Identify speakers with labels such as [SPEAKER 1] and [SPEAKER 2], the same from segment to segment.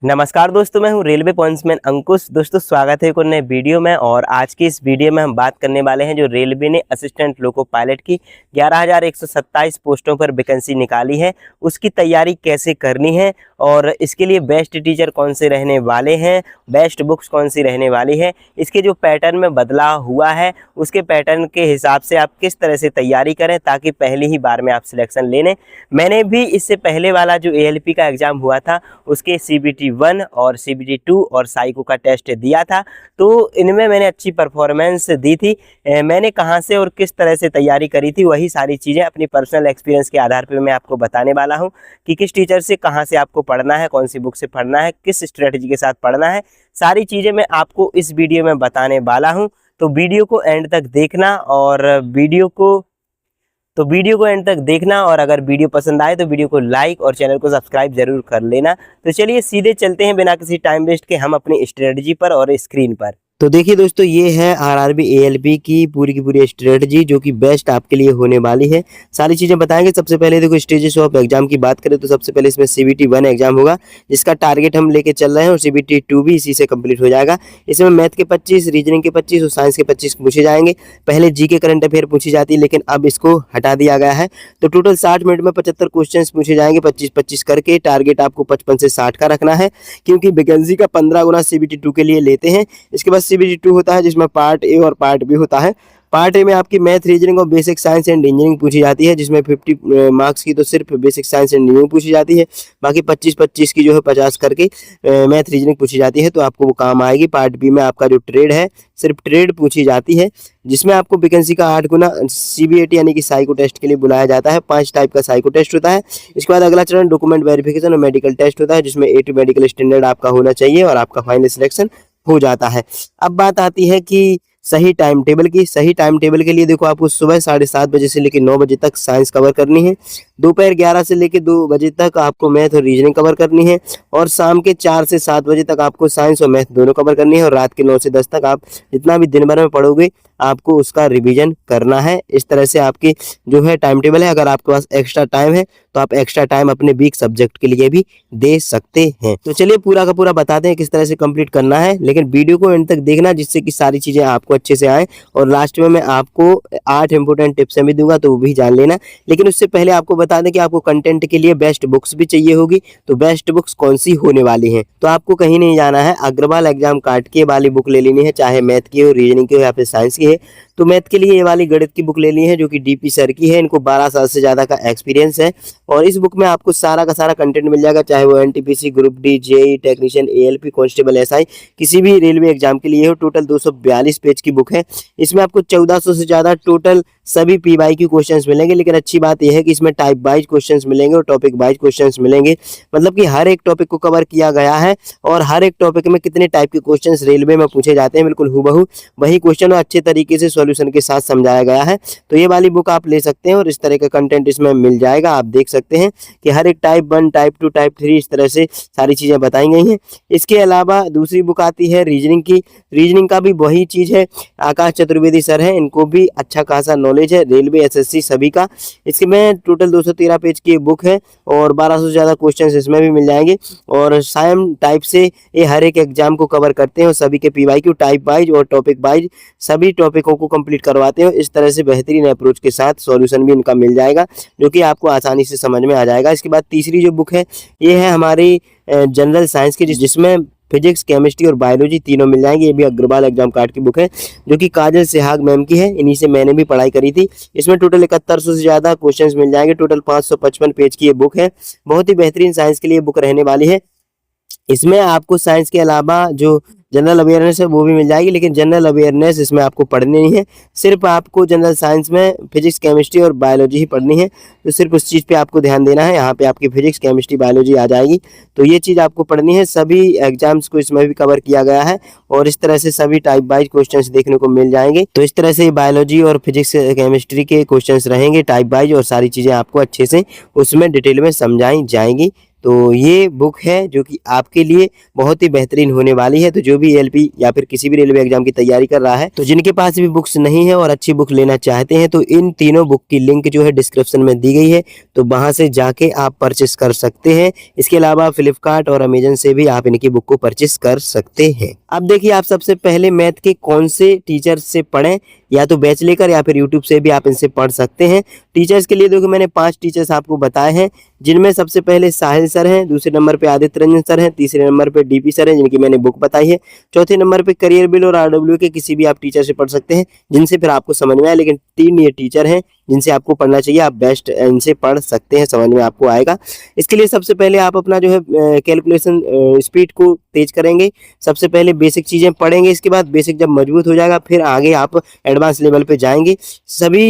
[SPEAKER 1] नमस्कार दोस्तों, मैं हूं रेलवे पॉइंट्समैन अंकुश। दोस्तों स्वागत है एक और नए वीडियो में। और आज की इस वीडियो में हम बात करने वाले हैं जो रेलवे ने असिस्टेंट लोको पायलट की 11,127 पोस्टों पर वैकेंसी निकाली है, उसकी तैयारी कैसे करनी है और इसके लिए बेस्ट टीचर कौन से रहने वाले हैं, बेस्ट बुक्स कौन सी रहने वाली है, इसके जो पैटर्न में बदलाव हुआ है उसके पैटर्न के हिसाब से आप किस तरह से तैयारी करें ताकि पहली ही बार में आप सिलेक्शन ले लें। मैंने भी इससे पहले वाला जो ALP का एग्ज़ाम हुआ था उसके CBT 1 और CBT 2 और साइको का टेस्ट दिया था, तो इनमें मैंने अच्छी परफॉर्मेंस दी थी। मैंने कहां से और किस तरह से तैयारी करी थी वही सारी चीज़ें अपनी पर्सनल एक्सपीरियंस के आधार पर मैं आपको बताने वाला हूं कि किस टीचर से कहां से आपको पढ़ना है, कौन सी बुक से पढ़ना है, किस स्ट्रेटजी के साथ पढ़ना है, सारी चीज़ें मैं आपको इस वीडियो में बताने वाला हूँ। तो वीडियो को एंड तक देखना और वीडियो को एंड तक देखना और अगर वीडियो पसंद आए तो वीडियो को लाइक और चैनल को सब्सक्राइब जरूर कर लेना। तो चलिए सीधे चलते हैं बिना किसी टाइम वेस्ट के हम अपनी स्ट्रेटजी पर और स्क्रीन पर। तो देखिए दोस्तों, ये है RRB ALP की पूरी स्ट्रेटजी जो कि बेस्ट आपके लिए होने वाली है। सारी चीज़ें बताएंगे। सबसे पहले देखो, स्टेजेस ऑफ एग्जाम की बात करें तो सबसे पहले इसमें CBT 1 एग्जाम होगा जिसका टारगेट हम लेके चल रहे हैं, और CBT 2 भी इसी से कंप्लीट हो जाएगा। इसमें मैथ के 25, रीजनिंग के 25 और साइंस के 25 पूछे जाएंगे। पहले GK करंट अफेयर पूछी जाती है लेकिन अब इसको हटा दिया गया है। तो टोटल 60 मिनट में 75 क्वेश्चन पूछे जाएंगे, 25-25 करके। टारगेट आपको 55 से 60 का रखना है क्योंकि वैकेंसी का 15 गुना CBT 2 के लिए लेते हैं। इसके बाद CBT 2 होता है जिसमें पार्ट A और पार्ट B होता है। पार्ट ए में आपकी मैथ, रीजनिंग और बेसिक साइंस एंड इंजीनियरिंग पूछी जाती है जिसमें 50 मार्क्स की तो सिर्फ बेसिक साइंस एंड इंजीनियरिंग पूछी जाती है। बाकी 25-25 की जो है 50 करके मैथ, रीजनिंग पूछी जाती है, तो आपको वो काम आएगी। पार्ट बी में आपका जो ट्रेड है, सिर्फ ट्रेड पूछी जाती है जिसमें आपको वैकेंसी का 8 गुना CBAT यानी कि साइको टेस्ट के लिए बुलाया जाता है। 5 टाइप का साइको टेस्ट होता है। इसके बाद अगला चरण डॉक्यूमेंट वेरिफिकेशन और मेडिकल टेस्ट होता है जिसमें A2 मेडिकल स्टैंडर्ड आपका होना चाहिए और आपका फाइनल सिलेक्शन हो जाता है। अब बात आती है कि सही टाइम टेबल की। सही टाइम टेबल के लिए देखो, आपको सुबह 7:30 बजे से लेकर 9 बजे तक साइंस कवर करनी है, दोपहर 11 से लेकर 2 बजे तक आपको मैथ और रीजनिंग कवर करनी है, और शाम के 4 से 7 बजे तक आपको साइंस और मैथ दोनों कवर करनी है, और रात के 9 से 10 तक आप जितना भी दिन भर में पढ़ोगे आपको उसका रिवीजन करना है। इस तरह से आपकी जो है टाइम टेबल है। अगर आपके पास एक्स्ट्रा टाइम है तो आप एक्स्ट्रा टाइम अपने वीक सब्जेक्ट के लिए भी दे सकते हैं। तो चलिए पूरा का पूरा बताते हैं किस तरह से कंप्लीट करना है, लेकिन वीडियो को एंड तक देखना जिससे कि सारी चीज़ें आपको अच्छे से आए। और लास्ट में मैं आपको 8 इंपोर्टेंट टिप्स भी दूंगा तो वो भी जान लेना। लेकिन उससे पहले आपको बता दें कि आपको कंटेंट के लिए बेस्ट बुक्स भी चाहिए होगी। तो बेस्ट बुक्स कौन सी होने वाली हैं, तो आपको कहीं नहीं जाना है, अग्रवाल एग्जाम कार्ड की वाली बुक ले लेनी है, चाहे मैथ की हो, रीजनिंग की हो या फिर साइंस की है। तो मैथ के लिए ये वाली गणित की बुक लेनी है जो कि DP सर की है। इनको 12 साल से ज़्यादा का एक्सपीरियंस है और इस बुक में आपको सारा का सारा कंटेंट मिल जाएगा, चाहे वो NTPC, group D, JEE, technician, ALP, constable, SI किसी भी रेलवे एग्जाम के लिए हो। टोटल 242 पेज की बुक है। इसमें आपको 1400 से ज़्यादा टोटल सभी PYQ क्वेश्चंस मिलेंगे। लेकिन अच्छी बात यह है कि इसमें टाइप वाइज क्वेश्चंस मिलेंगे और टॉपिक वाइज क्वेश्चंस मिलेंगे, मतलब कि हर एक टॉपिक को कवर किया गया है और हर एक टॉपिक में कितने टाइप के क्वेश्चंस रेलवे में पूछे जाते हैं बिल्कुल हूबहू वही क्वेश्चन और अच्छे तरीके से सॉल्यूशन के साथ समझाया गया है। तो ये वाली बुक आप ले सकते हैं और इस तरह का कंटेंट इसमें मिल जाएगा। आप देख सकते हैं कि हर एक टाइप 1, टाइप 2, टाइप 3 इस तरह से सारी चीज़ें बताई गई हैं। इसके अलावा दूसरी बुक आती है रीजनिंग की। रीजनिंग का भी वही चीज़ है, आकाश चतुर्वेदी सर हैं, इनको भी अच्छा खासा नॉलेज है रेलवे, SSC सभी का। इसमें टोटल 213 पेज की बुक है और 1200 से ज़्यादा क्वेश्चन इसमें भी मिल जाएंगे। और साइम टाइप से ये हर एक एग्जाम को कवर करते हैं और सभी के PYQ टाइप वाइज और टॉपिक वाइज सभी टॉपिकों को कंप्लीट करवाते हैं। इस तरह से बेहतरीन अप्रोच के साथ सॉल्यूशन भी इनका मिल जाएगा जो कि आपको आसानी से समझ में आ जाएगा। इसके बाद तीसरी जो बुक है ये है हमारी जनरल साइंस की, जिसमें फिजिक्स, केमिस्ट्री और बायोलॉजी तीनों मिल जाएंगे। ये भी अग्रवाल एग्जाम कार्ड की बुक है जो कि काजल सेहाग मैम की है, इन्हीं से मैंने भी पढ़ाई करी थी। इसमें टोटल 7100 से ज़्यादा क्वेश्चंस मिल जाएंगे। टोटल 555 पेज की ये बुक है। बहुत ही बेहतरीन साइंस के लिए बुक रहने वाली है। इसमें आपको साइंस के अलावा जो जनरल अवेयरनेस है वो भी मिल जाएगी, लेकिन जनरल अवेयरनेस इसमें आपको पढ़नी नहीं है, सिर्फ आपको जनरल साइंस में फिजिक्स, केमिस्ट्री और बायोलॉजी ही पढ़नी है। तो सिर्फ उस चीज़ पे आपको ध्यान देना है। यहाँ पे आपकी फिजिक्स, केमिस्ट्री, बायोलॉजी आ जाएगी, तो ये चीज़ आपको पढ़नी है। सभी एग्जाम्स को इसमें भी कवर किया गया है और इस तरह से सभी टाइप वाइज क्वेश्चन देखने को मिल जाएंगे। तो इस तरह से बायोलॉजी और फिजिक्स, केमिस्ट्री के क्वेश्चन रहेंगे टाइप वाइज और सारी चीज़ें आपको अच्छे से उसमें डिटेल में समझाई जाएंगी। तो ये बुक है जो कि आपके लिए बहुत ही बेहतरीन होने वाली है। तो जो भी एलपी या फिर किसी भी रेलवे एग्जाम की तैयारी कर रहा है, तो जिनके पास भी बुक्स नहीं है और अच्छी बुक लेना चाहते हैं, तो इन तीनों बुक की लिंक जो है डिस्क्रिप्शन में दी गई है, तो वहां से जाके आप परचेस कर सकते हैं। इसके अलावा फ्लिपकार्ट और अमेजन से भी आप इनकी बुक को परचेस कर सकते हैं। अब देखिए, आप सबसे पहले मैथ के कौन से टीचर से पढ़ें, या तो बैच लेकर या फिर यूट्यूब से भी आप इनसे पढ़ सकते हैं। टीचर्स के लिए देखो मैंने 5 टीचर्स आपको बताए हैं, जिनमें सबसे पहले साहिल सर हैं, दूसरे नंबर पे आदित्य रंजन सर हैं, तीसरे नंबर पे डीपी सर हैं जिनकी मैंने बुक बताई है, चौथे नंबर पे करियर बिल और आरडब्ल्यू के किसी भी आप टीचर से पढ़ सकते हैं जिनसे फिर आपको समझ में आए। लेकिन 3 ये टीचर हैं जिनसे आपको पढ़ना चाहिए, आप बेस्ट इनसे पढ़ सकते हैं, समझ में आपको आएगा। इसके लिए सबसे पहले आप अपना जो है कैलकुलेशन स्पीड को तेज करेंगे। सबसे पहले बेसिक चीजें पढ़ेंगे, इसके बाद बेसिक जब मजबूत हो जाएगा फिर आगे आप एडवांस लेवल पे जाएंगे। सभी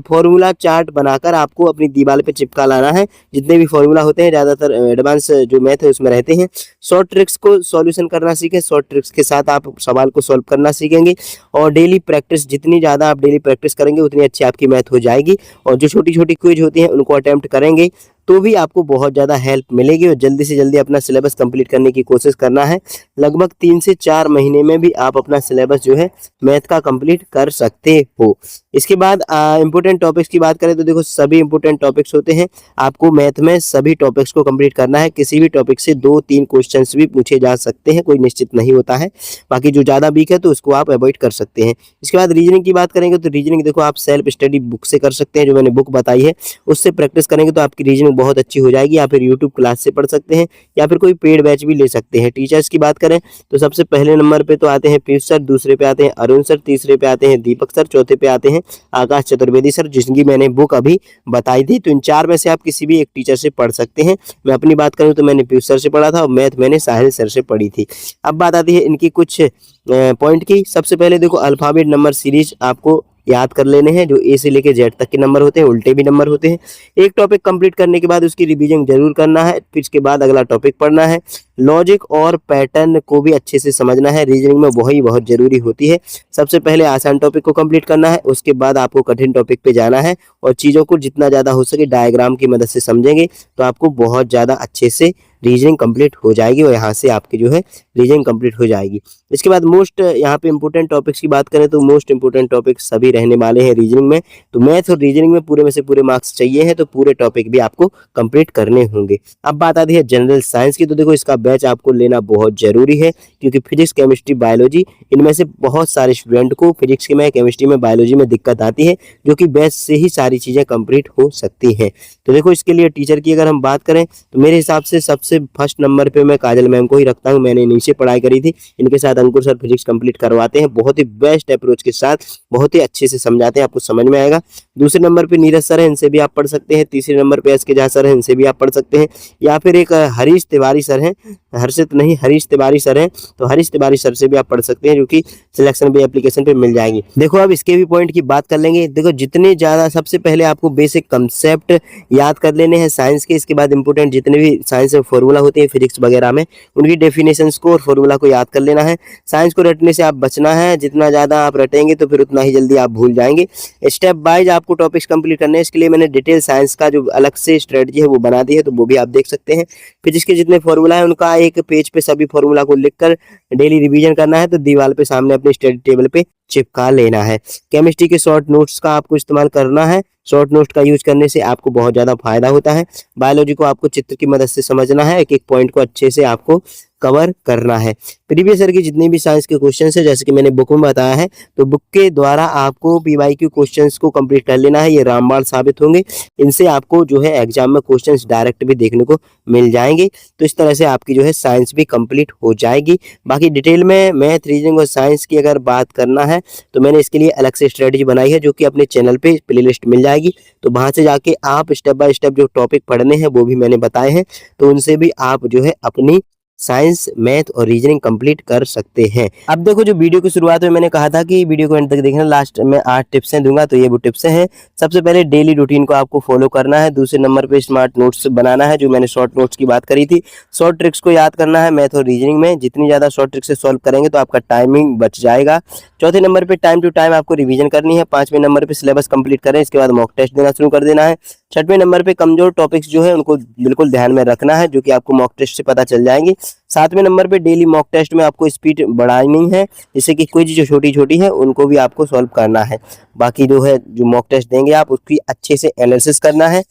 [SPEAKER 1] फॉर्मूला चार्ट बनाकर आपको अपनी दीवार पे चिपका लाना है। जितने भी फॉर्मूला होते हैं ज़्यादातर एडवांस जो मैथ है उसमें रहते हैं। शॉर्ट ट्रिक्स को सॉल्यूशन करना सीखें, शॉर्ट ट्रिक्स के साथ आप सवाल को सॉल्व करना सीखेंगे। और डेली प्रैक्टिस, जितनी ज़्यादा आप डेली प्रैक्टिस करेंगे उतनी अच्छी आपकी मैथ हो जाएगी। और जो छोटी छोटी क्विज होती हैं उनको अटेम्प्ट करेंगे तो भी आपको बहुत ज़्यादा हेल्प मिलेगी। और जल्दी से जल्दी अपना सिलेबस कंप्लीट करने की कोशिश करना है। लगभग 3 से 4 महीने में भी आप अपना सिलेबस जो है मैथ का कंप्लीट कर सकते हो। इसके बाद इंपॉर्टेंट टॉपिक्स की बात करें तो देखो, सभी इंपॉर्टेंट टॉपिक्स होते हैं, आपको मैथ में सभी टॉपिक्स को कंप्लीट करना है। किसी भी टॉपिक से 2-3 क्वेश्चंस भी पूछे जा सकते हैं, कोई निश्चित नहीं होता है। बाकी जो ज़्यादा वीक है तो उसको आप अवॉइड कर सकते हैं। इसके बाद रीजनिंग की बात करेंगे तो रीजनिंग देखो आप सेल्फ स्टडी बुक से कर सकते हैं, जो मैंने बुक बताई है उससे प्रैक्टिस करेंगे तो आपकी रीजनिंग बहुत अच्छी हो जाएगी। या फिर यूट्यूब क्लास से पढ़ सकते हैं या फिर कोई पेड बैच भी ले सकते हैं। टीचर्स की बात करें तो सबसे पहले नंबर पे तो आते हैं पीयूष सर, दूसरे पे आते हैं अरुण सर, तीसरे पे आते हैं दीपक सर, चौथे पे आते हैं आकाश चतुर्वेदी सर, जिनकी मैंने बुक अभी बताई थी। तो इन 4 में से आप किसी भी एक टीचर से पढ़ सकते हैं। मैं अपनी बात करूं तो मैंने पीयूष सर से पढ़ा था और मैथ मैंने साहिल सर से पढ़ी थी। अब बात आती है इनकी कुछ पॉइंट की। सबसे पहले देखो, अल्फाबेट नंबर सीरीज आपको याद कर लेने हैं। जो ए से लेके जेड तक के नंबर होते हैं, उल्टे भी नंबर होते हैं। एक टॉपिक कंप्लीट करने के बाद उसकी रिवीजन जरूर करना है, फिर इसके बाद अगला टॉपिक पढ़ना है। लॉजिक और पैटर्न को भी अच्छे से समझना है, रीजनिंग में वही बहुत जरूरी होती है। सबसे पहले आसान टॉपिक को कंप्लीट करना है, उसके बाद आपको कठिन टॉपिक पे जाना है। और चीज़ों को जितना ज़्यादा हो सके डायग्राम की मदद से समझेंगे तो आपको बहुत ज़्यादा अच्छे से रीजनिंग कंप्लीट हो जाएगी और यहाँ से आपकी जो है रीजनिंग कंप्लीट हो जाएगी। इसके बाद मोस्ट यहाँ पे इंपॉर्टेंट टॉपिक्स की बात करें तो मोस्ट इंपॉर्टेंट टॉपिक सभी रहने वाले हैं रीजनिंग में। तो मैथ और रीजनिंग में पूरे में से पूरे मार्क्स चाहिए हैं, तो पूरे टॉपिक भी आपको कंप्लीट करने होंगे। अब बात आती है जनरल साइंस की, तो देखो इसका बैच आपको लेना बहुत जरूरी है, क्योंकि फिजिक्स, केमिस्ट्री, बायोलॉजी इनमें से बहुत सारे स्टूडेंट को फिजिक्स में, केमिस्ट्री में, बायोलॉजी में दिक्कत आती है, जो कि बैच से ही सारी चीज़ें कंप्लीट हो सकती हैं। तो देखो इसके लिए टीचर की अगर हम बात करें तो मेरे हिसाब से सबसे फर्स्ट नंबर पे मैं काजल मैम को ही रखता हूँ। मैंने इन्हीं से पढ़ाई करी थी, इनके साथ अंकुर सर फिजिक्स कंप्लीट करवाते हैं, बहुत ही बेस्ट अप्रोच के साथ बहुत ही अच्छे से समझाते हैं, आपको समझ में आएगा। दूसरे नंबर पे नीरज सर हैं, इनसे भी आप पढ़ सकते हैं। तीसरे नंबर पे एस के झा सर हैं, इनसे भी आप पढ़ सकते हैं। या फिर एक हरीश तिवारी सर हैं, हर्षित नहीं हरीश तिवारी सर हैं, तो हरीश तिवारी सर से भी आप पढ़ सकते हैं, जो कि सिलेक्शन भी एप्लीकेशन पे मिल जाएंगी। देखो अब इसके भी पॉइंट की बात कर लेंगे। देखो जितने ज़्यादा, सबसे पहले आपको बेसिक कंसेप्ट याद कर लेने हैं साइंस के। इसके बाद इंपोर्टेंट जितने भी साइंस में फॉर्मूला होते हैं फिजिक्स वगैरह में, उनकी डेफिनेशंस को और फॉर्मूला को याद कर लेना है। साइंस को रटने से आप बचना है, जितना ज़्यादा आप रटेंगे तो फिर उतना ही जल्दी आप भूल जाएंगे। स्टेप वाइज आपको टॉपिक्स कंप्लीट करने हैं। इसके लिए मैंने डिटेल साइंस का जो अलग से स्ट्रेटजी है वो बना दी है, तो वो भी आप देख सकते हैं। फिजिक्स के जितने फॉर्मूला है उनका एक पेज पे सभी फॉर्मूला को लिखकर डेली रिवीजन करना है, तो दीवार पे सामने अपने स्टडी टेबल पे चिपका लेना है। केमिस्ट्री के शॉर्ट नोट्स का आपको इस्तेमाल करना है, शॉर्ट नोट का यूज करने से आपको बहुत ज़्यादा फायदा होता है। बायोलॉजी को आपको चित्र की मदद से समझना है, एक एक पॉइंट को अच्छे से आपको कवर करना है। प्रीवियस ईयर की जितनी भी साइंस के क्वेश्चन है, जैसे कि मैंने बुक में बताया है, तो बुक के द्वारा आपको पीवाईक्यू क्वेश्चंस को कंप्लीट कर लेना है। ये रामबाण साबित होंगे, इनसे आपको जो है एग्जाम में क्वेश्चंस डायरेक्ट भी देखने को मिल जाएंगे। तो इस तरह से आपकी जो है साइंस भी कंप्लीट हो जाएगी। बाकी डिटेल में मैथ, रीजनिंग और साइंस की अगर बात करना है तो मैंने इसके लिए अलग से स्ट्रेटजी बनाई है, जो कि अपने चैनल पे प्लेलिस्ट मिल जाएगी। तो वहां से जाके आप स्टेप बाय स्टेप जो टॉपिक पढ़ने हैं वो भी मैंने बताए हैं, तो उनसे भी आप जो है अपनी साइंस, मैथ और रीजनिंग कंप्लीट कर सकते हैं। अब देखो, जो वीडियो की शुरुआत में मैंने कहा था कि वीडियो को एंड तक देखना, लास्ट में 8 टिप्सें दूंगा, तो ये वो टिप्सें हैं। सबसे पहले डेली रूटीन को आपको फॉलो करना है। दूसरे नंबर पे स्मार्ट नोट्स बनाना है, जो मैंने शॉर्ट नोट्स की बात करी थी। शॉर्ट ट्रिक्स को याद करना है मैथ और रीजनिंग में। जितनी ज़्यादा शॉर्ट ट्रिक्स से सॉल्व करेंगे तो आपका टाइमिंग बच जाएगा। चौथे नंबर पे टाइम टू टाइम आपको रिवीजन करनी है। पांचवें नंबर पे सिलेबस कंप्लीट करें, इसके बाद मॉक टेस्ट देना शुरू कर देना है। छठवें नंबर पे कमजोर टॉपिक्स जो है उनको बिल्कुल ध्यान में रखना है, जो कि आपको मॉक टेस्ट से पता चल जाएंगी। सातवें नंबर पे डेली मॉक टेस्ट में आपको स्पीड बढ़ानी है, जिससे कि क्विज जो छोटी छोटी है उनको भी आपको सॉल्व करना है। बाकी जो है, जो मॉक टेस्ट देंगे आप, उसकी अच्छे से एनालिसिस करना है।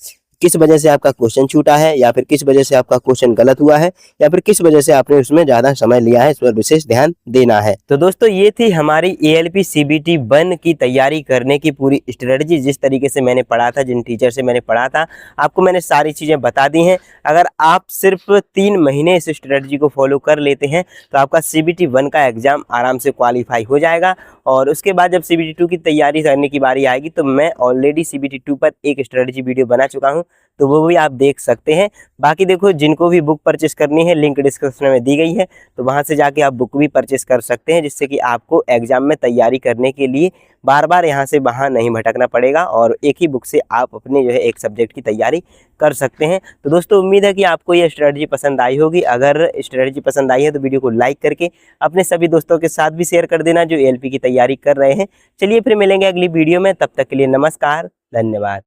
[SPEAKER 1] किस वजह से आपका क्वेश्चन छूटा है, या फिर किस वजह से आपका क्वेश्चन गलत हुआ है, या फिर किस वजह से आपने उसमें ज़्यादा समय लिया है, इस पर विशेष ध्यान देना है। तो दोस्तों, ये थी हमारी ALP CBT 1 की तैयारी करने की पूरी स्ट्रेटजी। जिस तरीके से मैंने पढ़ा था, जिन टीचर से मैंने पढ़ा था, आपको मैंने सारी चीज़ें बता दी हैं। अगर आप सिर्फ 3 महीने इस स्ट्रेटजी को फॉलो कर लेते हैं तो आपका CBT 1 का एग्ज़ाम आराम से क्वालिफाई हो जाएगा। और उसके बाद जब CBT 2 की तैयारी करने की बारी आएगी तो मैं ऑलरेडी CBT 2 पर एक स्ट्रेटजी वीडियो बना चुका हूँ, तो वो भी आप देख सकते हैं। बाकी देखो, जिनको भी बुक परचेस करनी है, लिंक डिस्क्रिप्शन में दी गई है, तो वहाँ से जाके आप बुक भी परचेस कर सकते हैं, जिससे कि आपको एग्जाम में तैयारी करने के लिए बार बार यहाँ से वहाँ नहीं भटकना पड़ेगा और एक ही बुक से आप अपने जो है एक सब्जेक्ट की तैयारी कर सकते हैं। तो दोस्तों, उम्मीद है कि आपको ये स्ट्रेटजी पसंद आई होगी। अगर स्ट्रेटजी पसंद आई है तो वीडियो को लाइक करके अपने सभी दोस्तों के साथ भी शेयर कर देना जो ALP की तैयारी कर रहे हैं। चलिए फिर मिलेंगे अगली वीडियो में, तब तक के लिए नमस्कार, धन्यवाद।